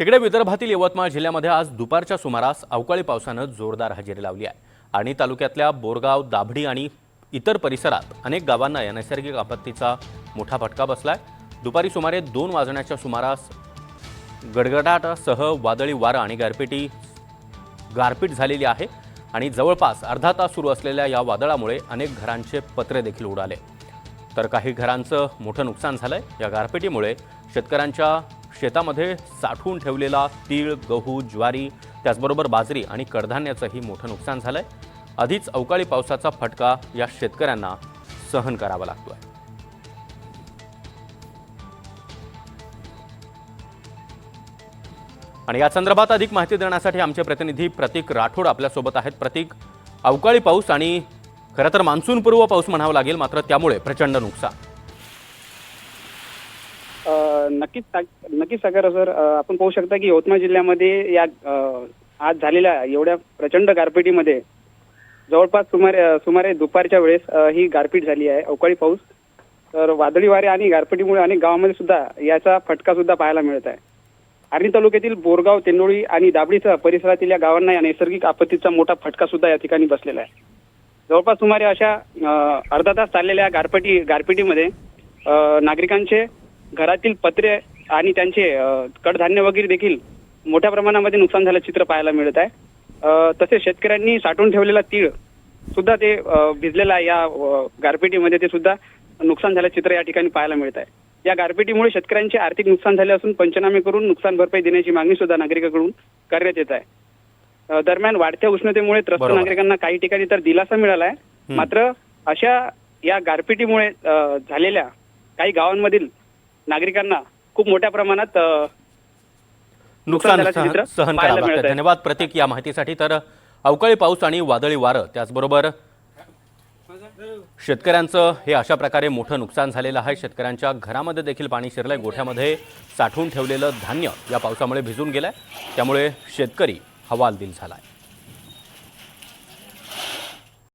तिकडे विदर्भातील यवतमाळ जिल्ह्यामध्ये आज दुपारच्या सुमारास अवकाळी पावसानं जोरदार हजेरी लावली आहे आणि तालुक्यातल्या बोरगाव, दाभडी आणि इतर परिसरात अनेक गावांना या नैसर्गिक आपत्तीचा मोठा फटका बसलाय। दुपारी सुमारे 2 वाजण्याच्या सुमारास गडगडाटासह वादळी वारा आणि गारपीट झालेली आहे आणि जवळपास अर्धा तास सुरू असलेल्या या वादळामुळे अनेक घरांचे पत्रे देखील उडाले, तर काही घरांचं मोठं नुकसान झालंय। या गारपिटीमुळे शेतकऱ्यांच्या शेतामध्ये साठवून ठेवलेला तीळ, गहू, ज्वारी, त्याचबरोबर बाजरी आणि कडधान्याचंही मोठं नुकसान झालंय। आधीच अवकाळी पावसाचा फटका या शेतकऱ्यांना सहन करावा लागतोय। आणि या संदर्भात अधिक माहिती देण्यासाठी आमचे प्रतिनिधी प्रतीक राठोड आपल्यासोबत आहेत। प्रतीक, अवकाळी पाऊस आणि खरं तर मान्सूनपूर्व पाऊस म्हणावा लागेल, मात्र त्यामुळे प्रचंड नुकसान। नक्कीच सागर सर, आपण पाहू शकता की यवतमाळ जिल्ह्यामध्ये या आज झालेल्या एवढ्या प्रचंड गारपिटीमध्ये जवळपास सुमारे दुपारच्या वेळेस ही गारपीट झाली आहे, अवकाळी पाऊस। तर वादळी वारे आणि गारपिटीमुळे अनेक गावांमध्ये सुद्धा याचा फटका सुद्धा पाहायला मिळत आहे। आर्णी तालुक्यातील बोरगाव, तेंडोळी आणि दाभडीसह परिसरातील या गावांना या नैसर्गिक आपत्तीचा मोठा फटका सुद्धा या ठिकाणी बसलेला आहे। जवळपास सुमारे अशा अर्धा तास चाललेल्या गारपिटीमध्ये नागरिकांचे घरातील पत्रे आणि त्यांचे कडधान्य वगैरे देखील मोठ्या प्रमाणामध्ये नुकसान झालं चित्र पाहायला मिळत आहे। तसेच शेतकऱ्यांनी साठवून ठेवलेला तीळ सुद्धा ते भिजलेला या गारपिटीमध्ये ते सुद्धा नुकसान झालं चित्र या ठिकाणी पाहायला मिळत आहे। या गारपिटीमुळे शेतकऱ्यांचे आर्थिक नुकसान झाले असून पंचनामे करून नुकसान भरपाई देण्याची मागणी सुद्धा नागरिकांकडून करण्यात येत आहे। दरम्यान वाढत्या उष्णतेमुळे त्रस्त नागरिकांना काही ठिकाणी तर दिलासा मिळाला आहे, मात्र अशा या गारपिटीमुळे झालेल्या काही गावांमधील नागरिकांना खूप मोठ्या प्रमाणात नुकसान सहन करावं लागतं। धन्यवाद प्रतीक या माहितीसाठी। तर अवकाळी पाऊस आणि वादळी वारं, त्याचबरोबर शेतकऱ्यांचं हे अशा प्रकारे मोठं नुकसान झालेलं आहे। शेतकऱ्यांच्या घरामध्ये देखील पाणी शिरलंय, गोठ्यामध्ये साठवून ठेवलेलं धान्य या पावसामुळे भिजून गेलंय, त्यामुळे शेतकरी हवालदिल झालाय।